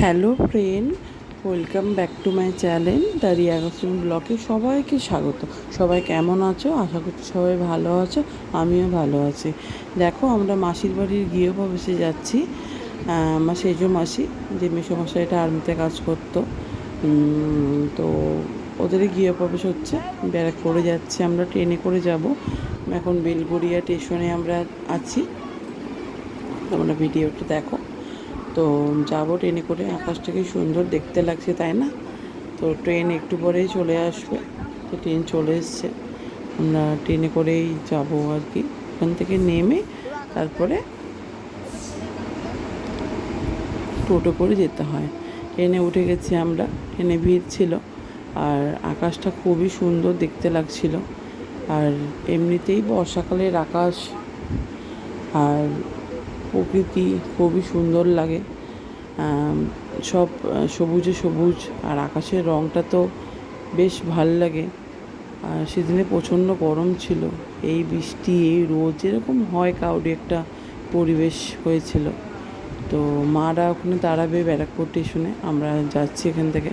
Hello friend, welcome back to my channel the Riya Goswami ব্লগে সবাইকে স্বাগত। সবাই কেমন আছো? আশা করছি সবাই ভালো আছো, আমিও ভালো আছি। দেখো, আমরা মাসির বাড়ির গৃহপ্রবেশে যাচ্ছি। আমার সেজ মাসি, যে মেসোমশাইটা আর্মিতে কাজ করতো, তো ওদেরই গৃহপ্রবেশ হচ্ছে। ব্যারাকপুরে যাচ্ছি, আমরা ট্রেনে করে যাব। এখন বেলগড়িয়া স্টেশনে আমরা আছি। তোমরা ভিডিওটা দেখো। তো যাবো ট্রেনে করে। আকাশটা কি সুন্দর দেখতে লাগছে, তাই না? তো ট্রেন একটু পরেই চলে আসবে। তো ট্রেন চলে এসছে, আমরা ট্রেনে করেই যাবো আর কি। ওখান থেকে নেমে তারপরে টোটো করে যেতে হয়। ট্রেনে উঠে গেছি আমরা। ট্রেনে ভিড় ছিল, আর আকাশটা খুবই সুন্দর দেখতে লাগছিল। আর এমনিতেই বর্ষাকালের আকাশ আর প্রকৃতি খুবই সুন্দর লাগে। সব সবুজে সবুজ, আর আকাশের রঙটা তো বেশ ভাল লাগে। আর সেদিনে প্রচণ্ড গরম ছিল। এই বৃষ্টি, এই রোদ যেরকম হয় কাউরি একটা পরিবেশ হয়েছিল। তো মারা ওখানে দাঁড়াবে ব্যারাকপুর স্টেশনে, আমরা যাচ্ছি এখান থেকে।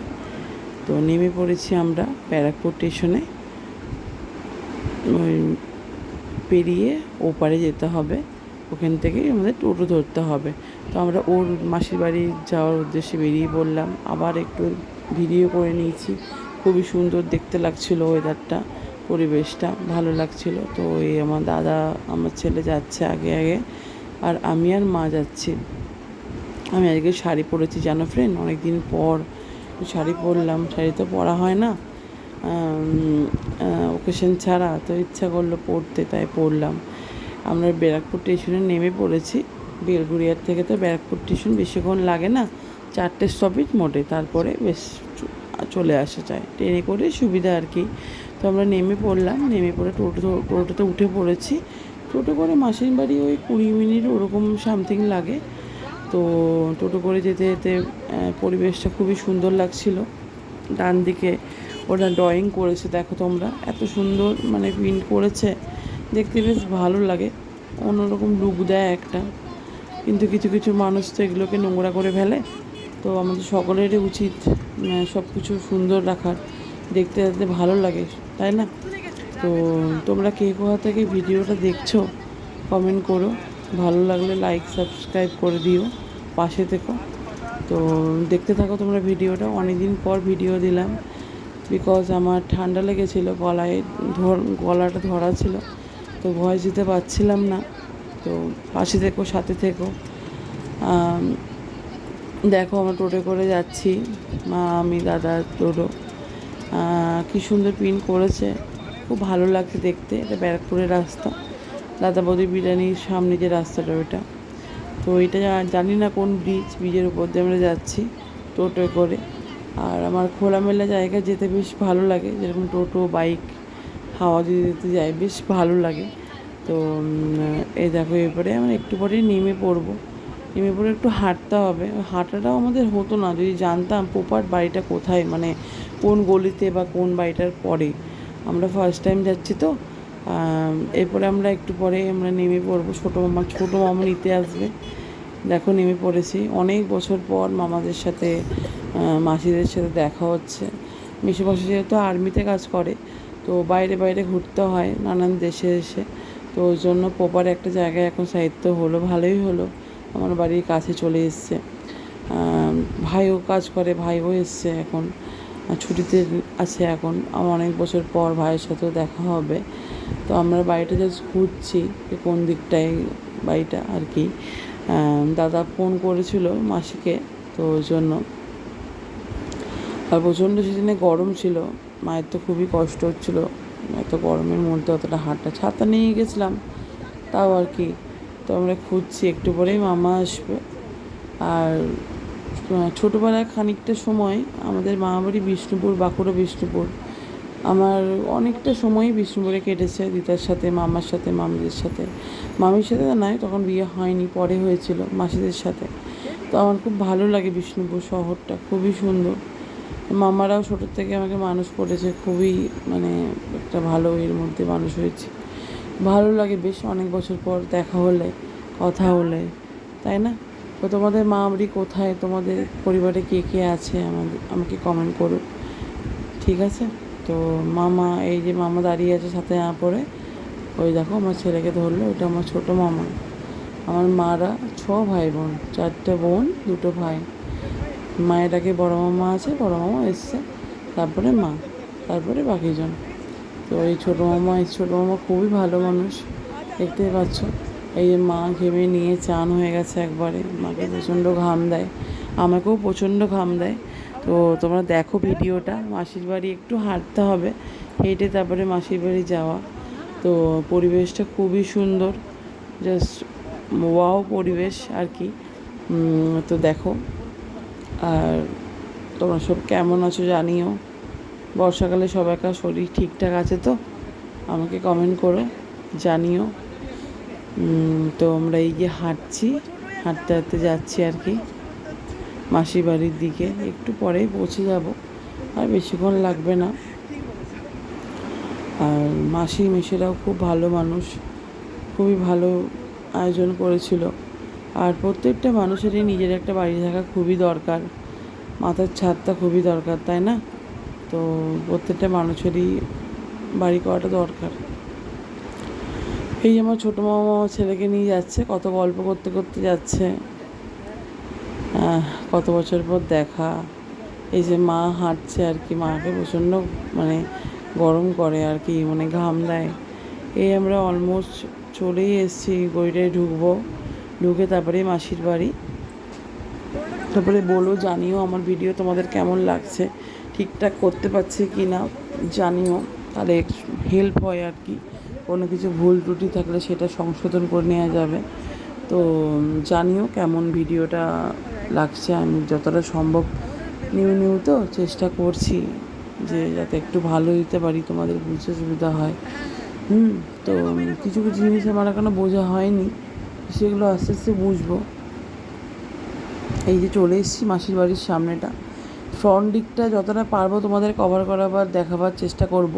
তো নেমে পড়েছি আমরা ব্যারাকপুর স্টেশনে। ওই পেরিয়ে ওপারে যেতে হবে, ওখান থেকেই আমাদের টোটো ধরতে হবে। তো আমরা ওর মাসির বাড়ি যাওয়ার উদ্দেশ্যে বেরিয়ে পড়লাম। আবার একটু ভিডিও করে নিয়েছি। খুবই সুন্দর দেখতে লাগছিলো ওয়েদারটা, পরিবেশটা ভালো লাগছিল। তো এই আমার দাদা, আমার ছেলে যাচ্ছে আগে আগে, আর আমি আর মা যাচ্ছি। আমি আজকে শাড়ি পরেছি, জানো ফ্রেন্ড, অনেক দিন পর শাড়ি পরলাম। শাড়ি তো পরা হয় না ওকেশন ছাড়া, তো ইচ্ছা করলো পরতে, তাই পরলাম। আমরা ব্যারাকপুর স্টেশনে নেমে পড়েছি। বেলগুড়িয়ার থেকে তো ব্যারাকপুর স্টেশন বেশিক্ষণ লাগে না, 4টে স্টপেজ মোটে, তারপরে বেশ চলে আসা যায়। ট্রেনে করে সুবিধা আর কি। তো আমরা নেমে পড়লাম, নেমে পড়ে টোটোতে উঠে পড়েছি। টোটো করে মাসির বাড়ি ওই 20 মিনিট ওরকম সামথিং লাগে। তো টোটো করে যেতে যেতে পরিবেশটা খুবই সুন্দর লাগছিল। ডান দিকে ওরা ড্রয়িং করেছে, দেখো তোমরা, এত সুন্দর মানে প্রিন্ট করেছে, দেখতে বেশ ভালো লাগে। অন্যরকম লুক দেয় একটা। কিন্তু কিছু কিছু মানুষ তো এগুলোকে নোংরা করে ফেলে। তো আমাদের সকলেরই উচিত সব কিছু সুন্দর রাখার, দেখতে যাতে ভালো লাগে, তাই না? তো তোমরা কে কোথা থেকে ভিডিওটা দেখছো কমেন্ট করো। ভালো লাগলে লাইক সাবস্ক্রাইব করে দিও, পাশে থেকো। তো দেখতে থাকো তোমরা ভিডিওটা। অনেকদিন পর ভিডিও দিলাম, বিকজ আমার ঠান্ডা লেগেছিলো, গলাটা ধরা ছিল, তো ভয়েস দিতে পারছিলাম না। তো পাশে থেকো, সাথে থেকো। দেখো, আমরা টোটো করে যাচ্ছি, মা, আমি, দাদা। টোটো কী সুন্দর প্রিন্ট করেছে, খুব ভালো লাগছে দেখতে। এটা ব্যারাকপুরের রাস্তা, দাদা বৌদি বিরিয়ানির সামনে যে রাস্তাটা ওইটা। তো এটা জানি না কোন ব্রিজের উপর দিয়ে আমরা যাচ্ছি টোটোয় করে। আর আমার খোলামেলা জায়গায় যেতে বেশ ভালো লাগে, যেরকম টোটো, বাইক হাওয়া দিতে দিতে যায়, বেশ ভালো লাগে। তো এই দেখো, এরপরে আমরা একটু পরেই নেমে পড়বো। নেমে পড়ে একটু হাঁটতে হবে। হাঁটাটাও আমাদের হতো না যদি জানতাম প্রপার বাড়িটা কোথায়, মানে কোন গলিতে বা কোন বাড়িটার পরে। আমরা ফার্স্ট টাইম যাচ্ছি তো। এরপরে আমরা একটু পরে আমরা নেমে পড়বো। ছোটো মামা নিতে আসবে। দেখো, নেমে পড়েছি। অনেক বছর পর মামাদের সাথে, মাসিদের সাথে দেখা হচ্ছে। মেসোমশাই যেহেতু আর্মিতে কাজ করে, তো বাইরে বাইরে ঘুরতে হয় নানান দেশে এসে। তো ওই জন্য প্রপার একটা জায়গায় এখন সাহিত্য হলো, ভালোই হলো। আমার বাড়ির কাছে চলে এসছে। ভাইও কাজ করে, ভাইও এসছে এখন, ছুটিতে আছে এখন। আমার অনেক বছর পর ভাইয়ের সাথেও দেখা হবে। তো আমরা বাড়িটা জাস্ট ঘুরছি, কোন দিকটায় বাড়িটা আর কি। দাদা ফোন করেছিল মাসিকে, তো ওই জন্য। আর প্রচণ্ড সেদিনে গরম ছিল, মায়ের তো খুবই কষ্ট হচ্ছিলো এত গরমের মধ্যে অতটা হাঁটা। ছাতা নিয়ে গেছিলাম, তাও আর কি। তো আমরা খুঁজছি, একটু পরেই মামা আসবে। আর ছোটোবেলায় খানিকটা সময় আমাদের মামাবাড়ি বিষ্ণুপুর, বাঁকুড়া বিষ্ণুপুর। আমার অনেকটা সময়ই বিষ্ণুপুরে কেটেছে, দিদার সাথে, মামার সাথে, মামিদের সাথে। মামির সাথে নয়, তখন বিয়ে হয়নি, পরে হয়েছিল, মাসিদের সাথে। তো আমার খুব ভালো লাগে বিষ্ণুপুর শহরটা, খুবই সুন্দর। মামারাও ছোটোর থেকে আমাকে মানুষ করেছে, খুবই মানে একটা ভালো এর মধ্যে মানুষ হয়েছে। ভালো লাগে বেশ, অনেক বছর পর দেখা হলে, কথা হলে, তাই না? তো তোমাদের মা বাড়ি কোথায়, তোমাদের পরিবারে কে কে আছে আমাকে কমেন্ট করো, ঠিক আছে? তো মামা, এই যে মামা দাঁড়িয়ে আছে সাথে পরে, ওই দেখো আমার ছেলেকে ধরলো, ওটা আমার ছোটো মামা। আমার মারা 6 ভাই বোন, 4টে বোন 2টো ভাই। মায়ের আগে বড়ো মামা আছে, বড়ো মামা এসছে, তারপরে মা, তারপরে বাকিজন। তো এই ছোটো মামা খুবই ভালো মানুষ, দেখতেই পাচ্ছ। এই যে মা ঘেমে নিয়ে চান হয়ে গেছে একবারে, মাকে প্রচণ্ড ঘাম দেয়, আমাকেও প্রচণ্ড ঘাম দেয়। তো তোমরা দেখো ভিডিওটা। মাসির বাড়ি একটু হাঁটতে হবে, হেঁটে তারপরে মাসির বাড়ি যাওয়া। তো পরিবেশটা খুবই সুন্দর, জাস্ট ওয়াও পরিবেশ আর কি। তো দেখো, আর তোমরা সব কেমন আছো জানিও। বর্ষাকালে সবাইকার শরীর ঠিকঠাক আছে তো আমাকে কমেন্ট করো, জানিও। তো আমরা এই যে হাঁটতে হাঁটতে যাচ্ছি আর কি মাসির বাড়ির দিকে, একটু পরেই পৌঁছে যাব, আর বেশিক্ষণ লাগবে না। আর মাসি মেসেরাও খুব ভালো মানুষ, খুবই ভালো আয়োজন করেছিল। আর প্রত্যেকটা মানুষেরই নিজের একটা বাড়ি থাকা খুবই দরকার, মাথার ছাদটা খুবই দরকার, তাই না? তো প্রত্যেকটা মানুষেরই বাড়ি করাটা দরকার। এই আমার ছোটো মামা আমার ছেলেকে নিয়ে যাচ্ছে, কত গল্প করতে করতে যাচ্ছে, কত বছর পর দেখা। এই যে মা হাঁটছে আর কি, মাকে প্রচণ্ড মানে গরম করে আর কি, মানে ঘাম দেয়। এই আমরা অলমোস্ট চলেই এসেছি, গড়িটায় ঢুকে তারপরে মাসির বাড়ি। তারপরে বলো, জানিও আমার ভিডিও তোমাদের কেমন লাগছে, ঠিকঠাক করতে পারছি কি না জানিও, তাহলে হেল্প হয় আর কি। কোনো কিছু ভুল ত্রুটি থাকলে সেটা সংশোধন করে নেওয়া যাবে। তো জানিও কেমন ভিডিওটা লাগছে। আমি যতটা সম্ভব নিউ তো চেষ্টা করছি যে যাতে একটু ভালো দিতে পারি, তোমাদের বুঝতে সুবিধা হয়। তো কিছু কিছু জিনিস আমার এখনো বোঝা হয়নি, সেগুলো আস্তে আস্তে বুঝবো। এই যে চলে এসেছি মাসির বাড়ির সামনেটা, ফ্রন্ট দিকটা যতটা পারবো তোমাদের কভার করাবার দেখাবার চেষ্টা করব।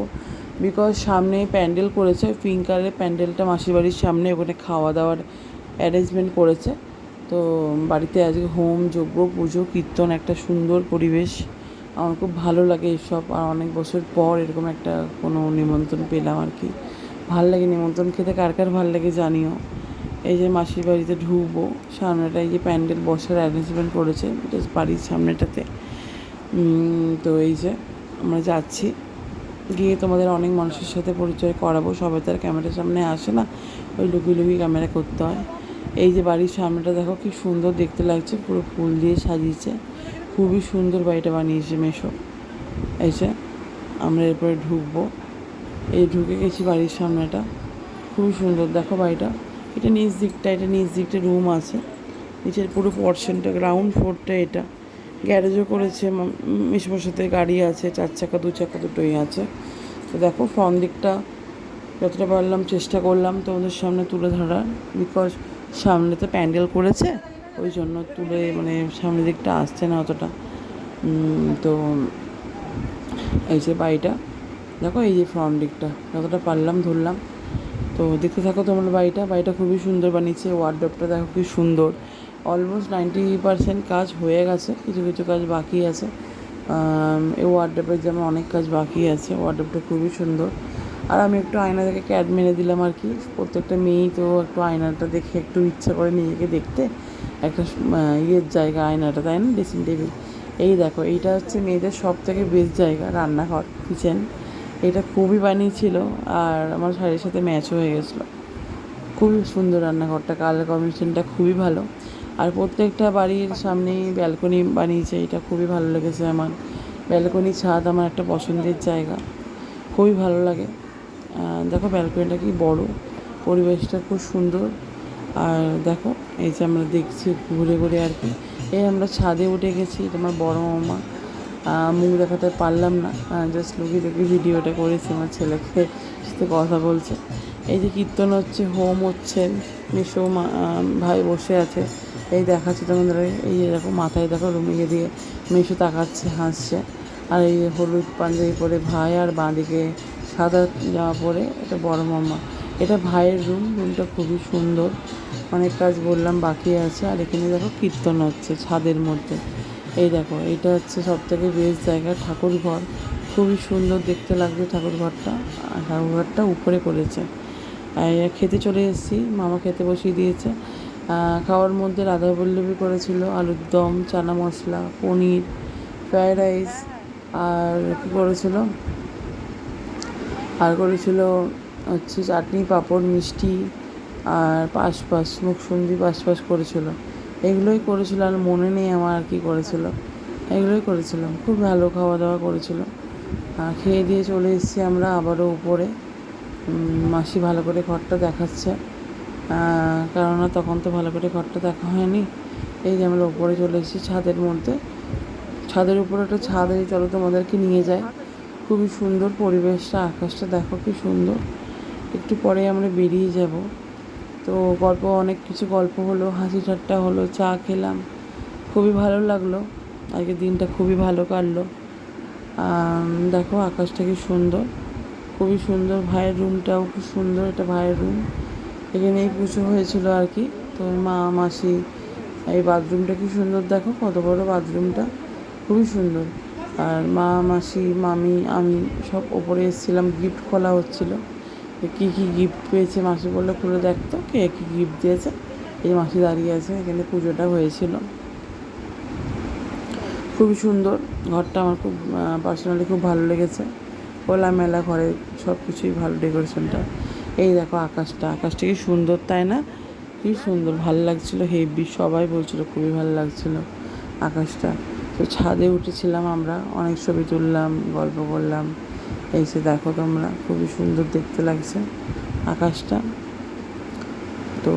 বিকজ সামনে প্যান্ডেল করেছে, পিঙ্ক কালারের প্যান্ডেলটা মাসির বাড়ির সামনে, ওখানে খাওয়া দাওয়ার অ্যারেঞ্জমেন্ট করেছে। তো বাড়িতে আজকে হোম যজ্ঞ পুজো কীর্তন, একটা সুন্দর পরিবেশ, আমার খুব ভালো লাগে এইসব। আর অনেক বছর পর এরকম একটা কোনো নিমন্ত্রণ পেলাম আর কি, ভাল লাগে নিমন্ত্রণ খেতে, কার কার ভাল লাগে জানিও। এই যে মাসির বাড়িতে ঢুকবো, সামনেটা এই যে প্যান্ডেল বসার অ্যারেঞ্জমেন্ট করেছে বাড়ির সামনেটাতে। তো এই যে আমরা যাচ্ছি, গিয়ে তোমাদের অনেক মানুষের সাথে পরিচয় করাবো। সবাই তো আর ক্যামেরার সামনে আসে না, ওই লুকিয়ে ক্যামেরা করতে হয়। এই যে বাড়ির সামনেটা দেখো কি সুন্দর দেখতে লাগছে, পুরো ফুল দিয়ে সাজিয়েছে, খুবই সুন্দর বাড়িটা বানিয়েছে মেশো। এই যে আমরা এরপরে ঢুকবো, এই ঢুকে গেছি বাড়ির সামনেটা, খুবই সুন্দর দেখো বাড়িটা। এটা নিচ দিকটা রুম আছে, নিচের পুরো পোর্শনটা গ্রাউন্ড ফ্লোরটা। এটা গ্যারেজও করেছে, মেশোর সাথে গাড়ি আছে, 4 চাকা 2 চাকা দুটোই আছে। তো দেখো ফ্রন্ট দিকটা যতটা পারলাম চেষ্টা করলাম তোমাদের সামনে তুলে ধরার, বিকজ সামনেতে প্যান্ডেল করেছে, ওই জন্য তুলে মানে সামনের দিকটা আসছে না অতটা। তো এই যে বাড়িটা দেখো, এই যে ফ্রন্ট দিকটা যতটা পারলাম ধরলাম। তো দেখতে থাকো তোমরা, বাড়িটা খুবই সুন্দর বানিয়েছে। ওয়ার্ডরোবটা দেখো কি সুন্দর, অলমোস্ট 90% কাজ হয়ে গেছে, কিছু কিছু কাজ বাকি আছে। এই ওয়ার্ডরোবের যেমন অনেক কাজ বাকি আছে, ওয়ার্ডরোবটা খুবই সুন্দর। আর আমি একটু আয়না দেখে ক্যাড মেরে দিলাম আর কি, প্রত্যেকটা মেয়েই তো একটু আয়নাটা দেখে একটু ইচ্ছা করে নিজেকে দেখতে, একটা ইয়ের জায়গা আয়নাটা, তাই না, ড্রেসিং টেবিল। এই দেখো, এইটা হচ্ছে মেয়েদের সব থেকে বেস্ট জায়গা, রান্নাঘর, কিচেন। এটা খুবই বানিয়েছিল, আর আমার শাড়ির সাথে ম্যাচও হয়ে গেছিলো। খুবই সুন্দর রান্নাঘরটা, কালার কম্বিনেশনটা খুবই ভালো। আর প্রত্যেকটা বাড়ির সামনেই ব্যালকনি বানিয়েছে, এটা খুবই ভালো লেগেছে আমার। ব্যালকনি ছাদ আমার একটা পছন্দের জায়গা, খুবই ভালো লাগে। দেখো ব্যালকনিটা কি বড়, পরিবেশটা খুব সুন্দর। আর দেখো এই যে আমরা দেখছি ঘুরে ঘুরে আর কি, এই আমরা ছাদে উঠে গেছি। এটা আমার বড় মামা, মুখ দেখাতে পারলাম না, জাস্ট লুকিয়ে ভিডিওটা করেছি, আমার ছেলেকে সাথে কথা বলছে। এই যে কীর্তন হচ্ছে, হোম হচ্ছে, মেশো ভাই বসে আছে, এই দেখাচ্ছে তোমাদের। এই যে দেখো মাথায় দেখো রুমিয়ে দিয়ে মেশো তাকাচ্ছে, হাসছে। আর এই হলুদ পাঞ্জাবি পরে ভাই, আর বাঁ দিকে সাদা জামা পরে এটা বড় মামা। এটা ভাইয়ের রুম, রুমটা খুবই সুন্দর, অনেক কাজ বললাম বাকি আছে। আর এখানে দেখো কীর্তন হচ্ছে ছাদের মধ্যে। এই দেখো এটা হচ্ছে সবথেকে বেস্ট জায়গা, ঠাকুর ঘর, খুবই সুন্দর দেখতে লাগছে ঠাকুর ঘরটা। আর ঠাকুর ঘরটা উপরে করেছে। খেতে চলে এসেছি, মামা খেতে বসিয়ে দিয়েছে। খাওয়ার মধ্যে রাধাবল্লভী করেছিল, আলুর দম, চানা মশলা, পনির, ফ্রায়েড রাইস, আর কী করেছিল, আর করেছিল হচ্ছে চাটনি, পাঁপড়, মিষ্টি, আর পাঁশপাশ, মুখসুন্দি পাঁশপাশ করেছিল। এগুলোই করেছিল, আর মনে নেই আমার আর কী করেছিল, এগুলোই করেছিলাম। খুব ভালো খাওয়া দাওয়া করেছিল। খেয়ে দিয়ে চলে এসেছি আমরা আবারও উপরে। মাসি ভালো করে ঘরটা দেখাচ্ছে, কেননা তখন তো ভালো করে ঘরটা দেখা হয়নি। এই যে আমরা উপরে চলে এসেছি ছাদের মধ্যে। ছাদের উপরে একটা ছাদ আছে, চলো তোমাদেরকে নিয়ে যায়। খুবই সুন্দর পরিবেশটা, আকাশটা দেখো কি সুন্দর। একটু পরে আমরা বেরিয়ে যাব। তো অনেক কিছু গল্প হলো, হাসি ঠাট্টা হলো, চা খেলাম, খুবই ভালো লাগলো। আজকের দিনটা খুবই ভালো কাটলো। দেখো আকাশটা কি সুন্দর, খুবই সুন্দর। ভাইয়ের রুমটাও খুব সুন্দর, এটা ভাইয়ের রুম, এখানেই পুজো হয়েছিল আর কি। তো মা, মাসি, এই বাথরুমটা কি সুন্দর, দেখো কত বড় বাথরুমটা, খুবই সুন্দর। আর মা, মাসি, মামি, আমি সব ওপরে এসেছিলাম, গিফট খোলা হচ্ছিলো। কী কী গিফট পেয়েছে মাসি বললো খুলে দেখতো কে কী গিফট দিয়েছে। এই মাসি দাঁড়িয়ে আছে, এখানে পুজোটা হয়েছিল। খুবই সুন্দর ঘরটা, আমার খুব পার্সোনালি খুব ভালো লেগেছে। খোলামেলা ঘরে সব কিছুই ভালো, ডেকোরেশনটা। এই দেখো আকাশটা, আকাশটা কি সুন্দর তাই না, কি সুন্দর, ভালো লাগছিলো হেভি। সবাই বলছিলো খুবই ভালো লাগছিলো আকাশটা। তো ছাদে উঠেছিলাম আমরা, অনেক ছবি তুললাম, গল্প করলাম। এই যে দেখো তোমরা, খুবই সুন্দর দেখতে লাগছে আকাশটা। তো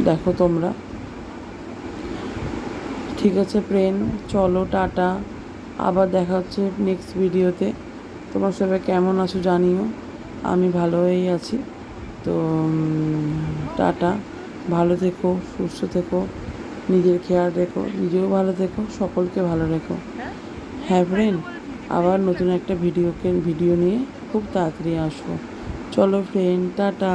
দেখো তোমরা, ঠিক আছে ফ্রেন্ড, চলো টাটা, আবার দেখা হচ্ছে নেক্সট ভিডিওতে। তোমার সবাই কেমন আছো জানিও, আমি ভালোই আছি। তো টাটা, ভালো থেকো, সুস্থ থেকো, নিজের খেয়াল রেখো, নিজেও ভালো থেকো, সকলকে ভালো রেখো। হ্যাঁ ফ্রেন্ড, আবার নতুন একটা ভিডিও নিয়ে খুব তাড়াতাড়ি আসবো। চলো ফ্রেন্ড, টাটা।